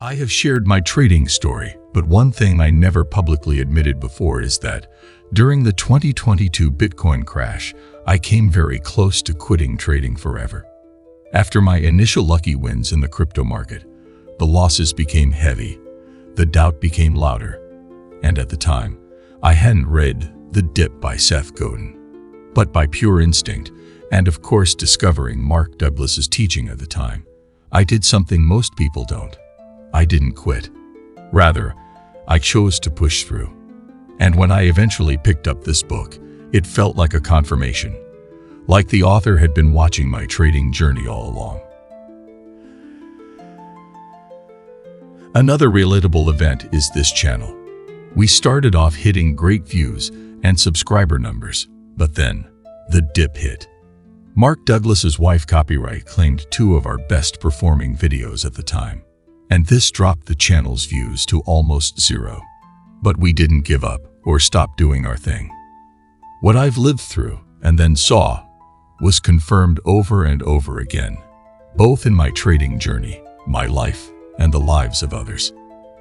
I have shared my trading story, but one thing I never publicly admitted before is that during the 2022 Bitcoin crash, I came very close to quitting trading forever. After my initial lucky wins in the crypto market, the losses became heavy, the doubt became louder, and at the time, I hadn't read The Dip by Seth Godin. But by pure instinct, and of course discovering Mark Douglas's teaching at the time, I did something most people don't. I didn't quit. Rather, I chose to push through. And when I eventually picked up this book, it felt like a confirmation, like the author had been watching my trading journey all along. Another relatable event is this channel. We started off hitting great views and subscriber numbers, but then the dip hit. Mark Douglas's wife copyright claimed 2 of our best performing videos at the time, and this dropped the channel's views to almost 0. But we didn't give up or stop doing our thing. What I've lived through and then saw was confirmed over and over again, both in my trading journey, my life, and the lives of others.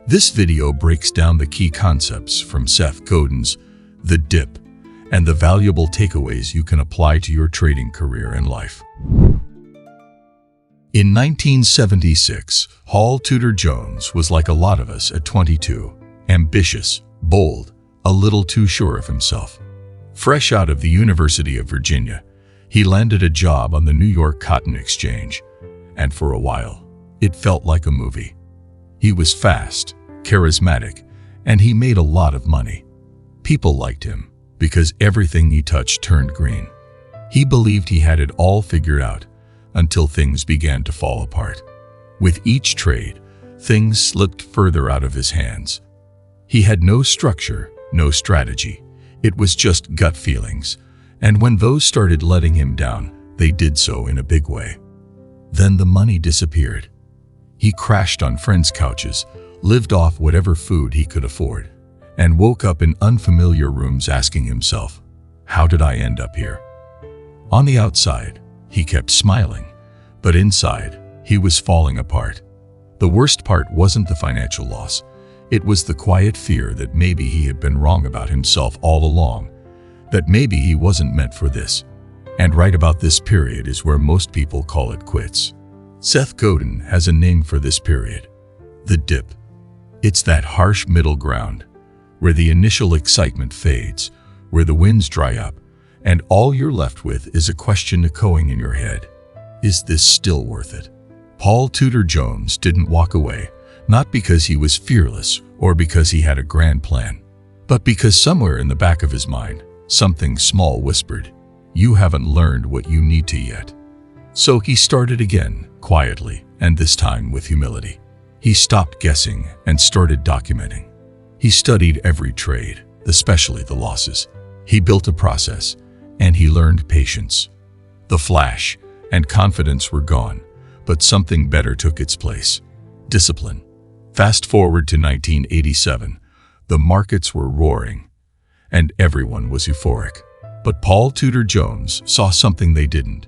This video breaks down the key concepts from Seth Godin's The Dip and the valuable takeaways you can apply to your trading career and life. In 1976, Paul Tudor Jones was like a lot of us at 22, ambitious, bold, a little too sure of himself. Fresh out of the University of Virginia, he landed a job on the New York Cotton Exchange, and for a while, it felt like a movie. He was fast, charismatic, and he made a lot of money. People liked him because everything he touched turned green. He believed he had it all figured out until things began to fall apart. With each trade, things slipped further out of his hands. He had no structure, no strategy. It was just gut feelings, and when those started letting him down, they did so in a big way. Then the money disappeared. He crashed on friends' couches, lived off whatever food he could afford, and woke up in unfamiliar rooms asking himself, "How did I end up here?" On the outside, he kept smiling, but inside, he was falling apart. The worst part wasn't the financial loss. It was the quiet fear that maybe he had been wrong about himself all along, that maybe he wasn't meant for this. And right about this period is where most people call it quits. Seth Godin has a name for this period: the dip. It's that harsh middle ground, where the initial excitement fades, where the winds dry up, and all you're left with is a question echoing in your head. Is this still worth it? Paul Tudor Jones didn't walk away, not because he was fearless or because he had a grand plan, but because somewhere in the back of his mind, something small whispered, "You haven't learned what you need to yet." So he started again, quietly, and this time with humility. He stopped guessing and started documenting. He studied every trade, especially the losses. He built a process, and he learned patience. The flash and confidence were gone, but something better took its place: discipline. Fast forward to 1987, the markets were roaring, and everyone was euphoric. But Paul Tudor Jones saw something they didn't: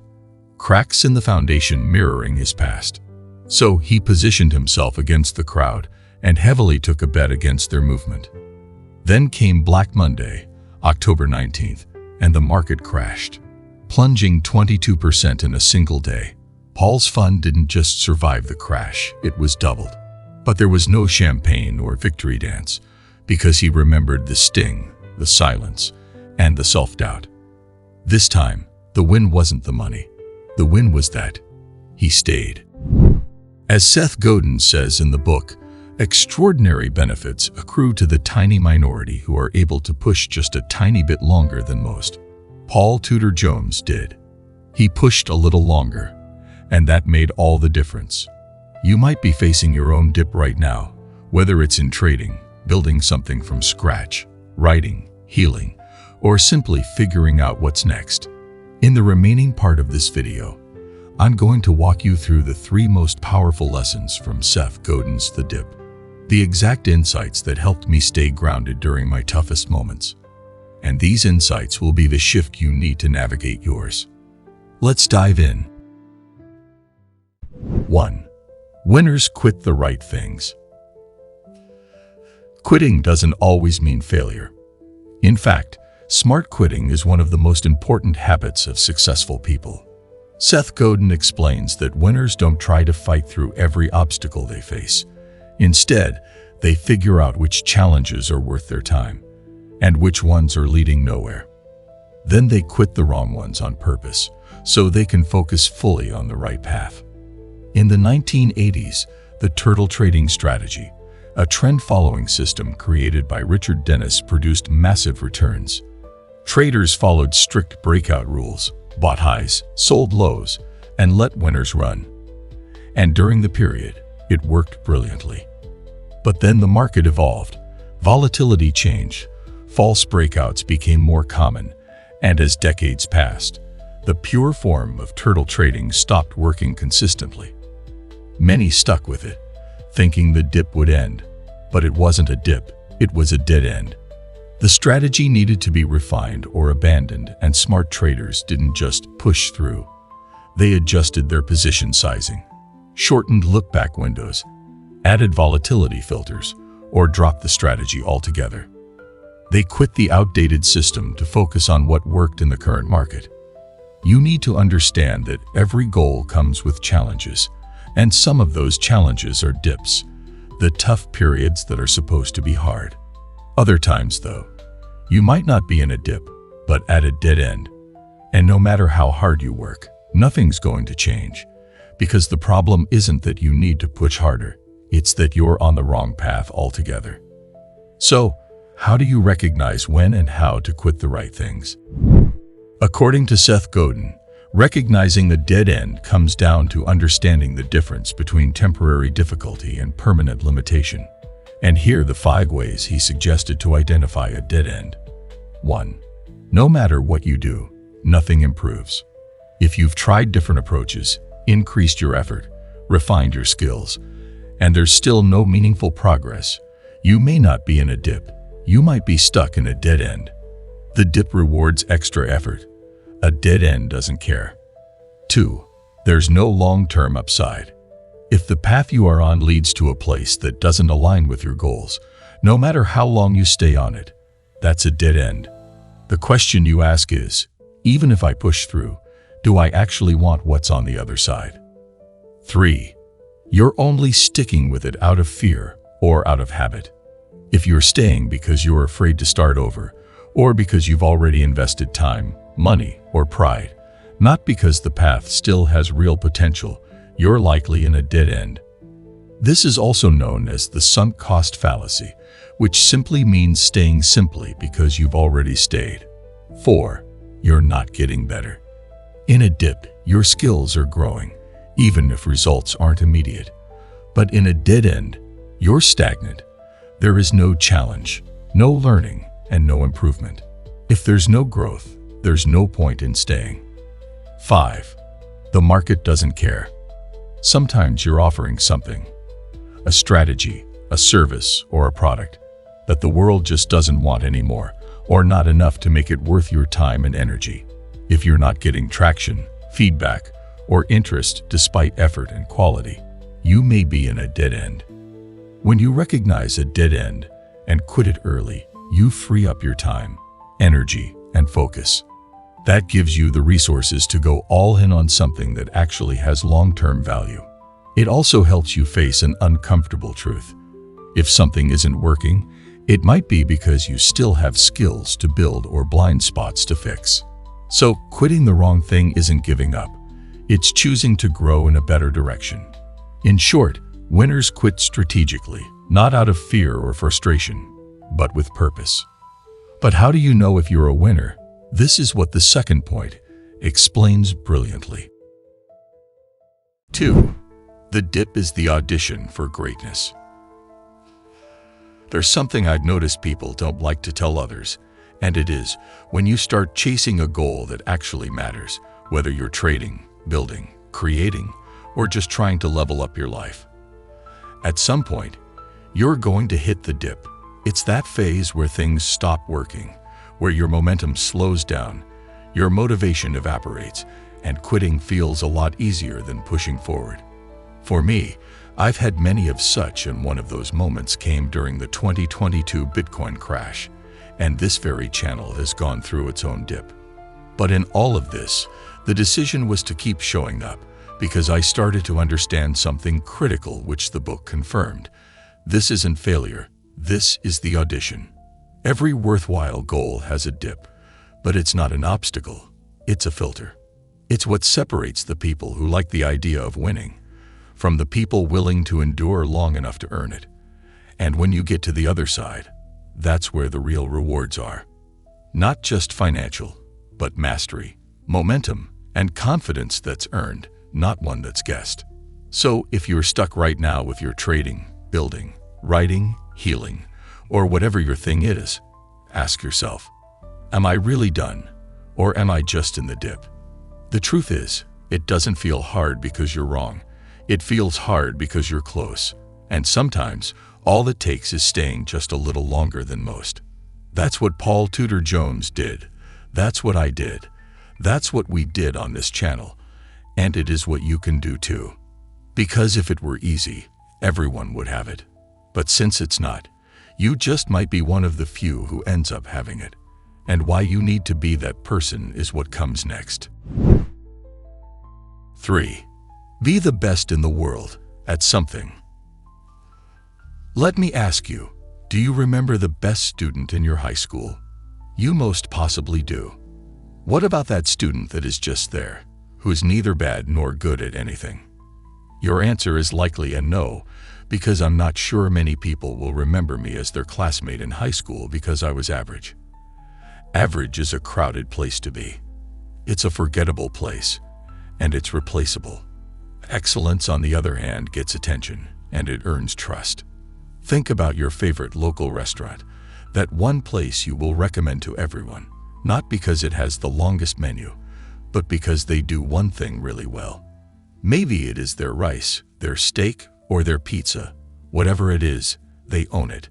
cracks in the foundation mirroring his past. So he positioned himself against the crowd and heavily took a bet against their movement. Then came Black Monday, October 19th, and the market crashed, plunging 22% in a single day. Paul's fund didn't just survive the crash, it was doubled. But there was no champagne or victory dance, because he remembered the sting, the silence, and the self-doubt. This time, the win wasn't the money. The win was that he stayed. As Seth Godin says in the book, extraordinary benefits accrue to the tiny minority who are able to push just a tiny bit longer than most. Paul Tudor Jones did. He pushed a little longer, and that made all the difference. You might be facing your own dip right now, whether it's in trading, building something from scratch, writing, healing, or simply figuring out what's next. In the remaining part of this video, I'm going to walk you through the 3 most powerful lessons from Seth Godin's The Dip, the exact insights that helped me stay grounded during my toughest moments. And these insights will be the shift you need to navigate yours. Let's dive in. 1. Winners quit the right things. Quitting doesn't always mean failure. In fact, smart quitting is one of the most important habits of successful people. Seth Godin explains that winners don't try to fight through every obstacle they face. Instead, they figure out which challenges are worth their time and which ones are leading nowhere. Then they quit the wrong ones on purpose so they can focus fully on the right path. In the 1980s, the turtle trading strategy, a trend-following system created by Richard Dennis, produced massive returns. Traders followed strict breakout rules, bought highs, sold lows, and let winners run. And during the period, it worked brilliantly. But then the market evolved, volatility changed, false breakouts became more common, and as decades passed, the pure form of turtle trading stopped working consistently. Many stuck with it, thinking the dip would end, but it wasn't a dip, it was a dead end. The strategy needed to be refined or abandoned, and smart traders didn't just push through. They adjusted their position sizing, shortened look-back windows, added volatility filters, or dropped the strategy altogether. They quit the outdated system to focus on what worked in the current market. You need to understand that every goal comes with challenges, and some of those challenges are dips, the tough periods that are supposed to be hard. Other times, though, you might not be in a dip, but at a dead end. And no matter how hard you work, nothing's going to change, because the problem isn't that you need to push harder, it's that you're on the wrong path altogether. So, how do you recognize when and how to quit the right things? According to Seth Godin, recognizing the dead end comes down to understanding the difference between temporary difficulty and permanent limitation. And here are the 5 ways he suggested to identify a dead end. 1. No matter what you do, nothing improves. If you've tried different approaches, increased your effort, refined your skills, and there's still no meaningful progress, you may not be in a dip. You might be stuck in a dead end. The dip rewards extra effort. A dead end doesn't care. 2. There's no long-term upside. If the path you are on leads to a place that doesn't align with your goals, no matter how long you stay on it, that's a dead end. The question you ask is, even if I push through, do I actually want what's on the other side? 3. You're only sticking with it out of fear or out of habit. If you're staying because you're afraid to start over, or because you've already invested time, money, or pride, not because the path still has real potential, you're likely in a dead end. This is also known as the sunk cost fallacy, which simply means staying simply because you've already stayed. 4. You're not getting better. In a dip, your skills are growing, even if results aren't immediate. But in a dead end, you're stagnant. There is no challenge, no learning, and no improvement. If there's no growth, there's no point in staying. 5. The market doesn't care. Sometimes you're offering something, a strategy, a service, or a product that the world just doesn't want anymore, or not enough to make it worth your time and energy. If you're not getting traction, feedback, or interest despite effort and quality, you may be in a dead end. When you recognize a dead end and quit it early, you free up your time, energy, and focus. That gives you the resources to go all in on something that actually has long-term value. It also helps you face an uncomfortable truth. If something isn't working, it might be because you still have skills to build or blind spots to fix. So, quitting the wrong thing isn't giving up. It's choosing to grow in a better direction. In short, winners quit strategically, not out of fear or frustration, but with purpose. But how do you know if you're a winner? This is what the second point explains brilliantly. 2. The dip is the audition for greatness. There's something I've noticed people don't like to tell others, and it is when you start chasing a goal that actually matters, whether you're trading, building, creating, or just trying to level up your life. At some point, you're going to hit the dip. It's that phase where things stop working, where your momentum slows down, your motivation evaporates, and quitting feels a lot easier than pushing forward. For me, I've had many of such, and one of those moments came during the 2022 Bitcoin crash, and this very channel has gone through its own dip. But in all of this, the decision was to keep showing up, because I started to understand something critical which the book confirmed. This isn't failure, this is the audition. Every worthwhile goal has a dip, but it's not an obstacle, it's a filter. It's what separates the people who like the idea of winning from the people willing to endure long enough to earn it. And when you get to the other side, that's where the real rewards are. Not just financial, but mastery, momentum, and confidence that's earned, not one that's guessed. So if you're stuck right now with your trading, building, writing, healing, or whatever your thing is, ask yourself, am I really done, or am I just in the dip? The truth is, it doesn't feel hard because you're wrong. It feels hard because you're close. And sometimes, all it takes is staying just a little longer than most. That's what Paul Tudor Jones did. That's what I did. That's what we did on this channel. And it is what you can do too. Because if it were easy, everyone would have it. But since it's not, you just might be one of the few who ends up having it. And why you need to be that person is what comes next. 3. Be the best in the world at something. Let me ask you, do you remember the best student in your high school? You most possibly do. What about that student that is just there, who's neither bad nor good at anything? Your answer is likely a no, because I'm not sure many people will remember me as their classmate in high school because I was average. Average is a crowded place to be. It's a forgettable place, and it's replaceable. Excellence, on the other hand, gets attention, and it earns trust. Think about your favorite local restaurant, that one place you will recommend to everyone, not because it has the longest menu, but because they do one thing really well. Maybe it is their rice, their steak, or their pizza. Whatever it is, they own it.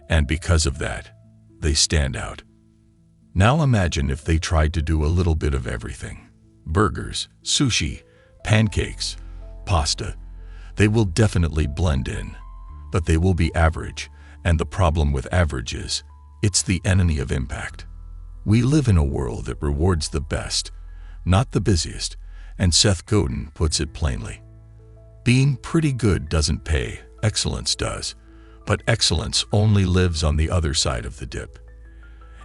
And because of that, they stand out. Now imagine if they tried to do a little bit of everything. Burgers, sushi, pancakes, pasta. They will definitely blend in, but they will be average, and the problem with average is, it's the enemy of impact. We live in a world that rewards the best, not the busiest, and Seth Godin puts it plainly. Being pretty good doesn't pay, excellence does, but excellence only lives on the other side of the dip.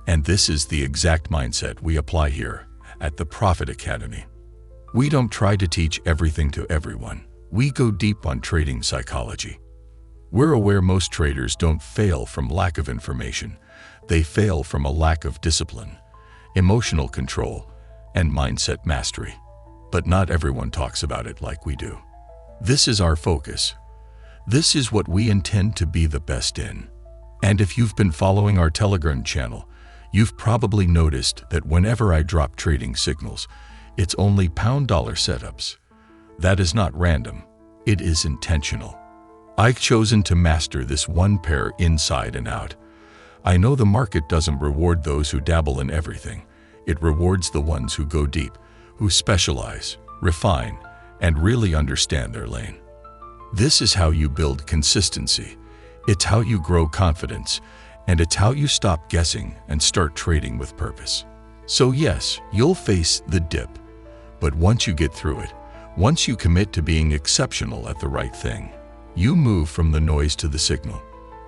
And this is the exact mindset we apply here at the Profit Academy. We don't try to teach everything to everyone. We go deep on trading psychology. We're aware most traders don't fail from lack of information. They fail from a lack of discipline, emotional control, and mindset mastery. But not everyone talks about it like we do. This is our focus. This is what we intend to be the best in. And if you've been following our Telegram channel, you've probably noticed that whenever I drop trading signals, it's only pound-dollar setups. That is not random. It is intentional. I've chosen to master this one pair inside and out. I know the market doesn't reward those who dabble in everything. It rewards the ones who go deep, who specialize, refine, and really understand their lane. This is how you build consistency. It's how you grow confidence, and it's how you stop guessing and start trading with purpose. So yes, you'll face the dip, but once you get through it, once you commit to being exceptional at the right thing, you move from the noise to the signal,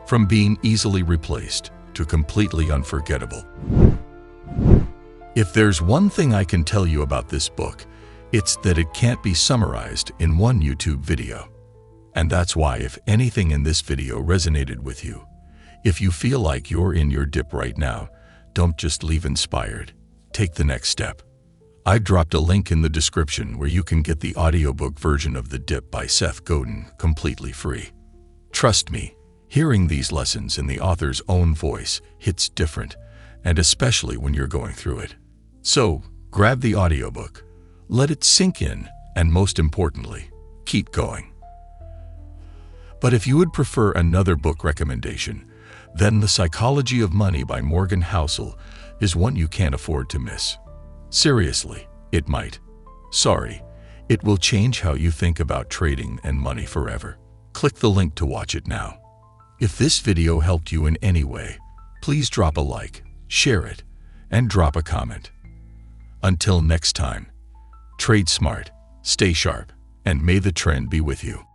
from being easily replaced to completely unforgettable. If there's one thing I can tell you about this book, it's that it can't be summarized in one YouTube video. And that's why if anything in this video resonated with you, if you feel like you're in your dip right now, don't just leave inspired. Take the next step. I've dropped a link in the description where you can get the audiobook version of The Dip by Seth Godin completely free. Trust me, hearing these lessons in the author's own voice hits different, and especially when you're going through it. So, grab the audiobook, let it sink in, and most importantly, keep going. But if you would prefer another book recommendation, then The Psychology of Money by Morgan Housel is one you can't afford to miss. Seriously, it might. Sorry, It will change how you think about trading and money forever. Click the link to watch it now. If this video helped you in any way, please drop a like, share it, and drop a comment. Until next time, trade smart, stay sharp, and may the trend be with you.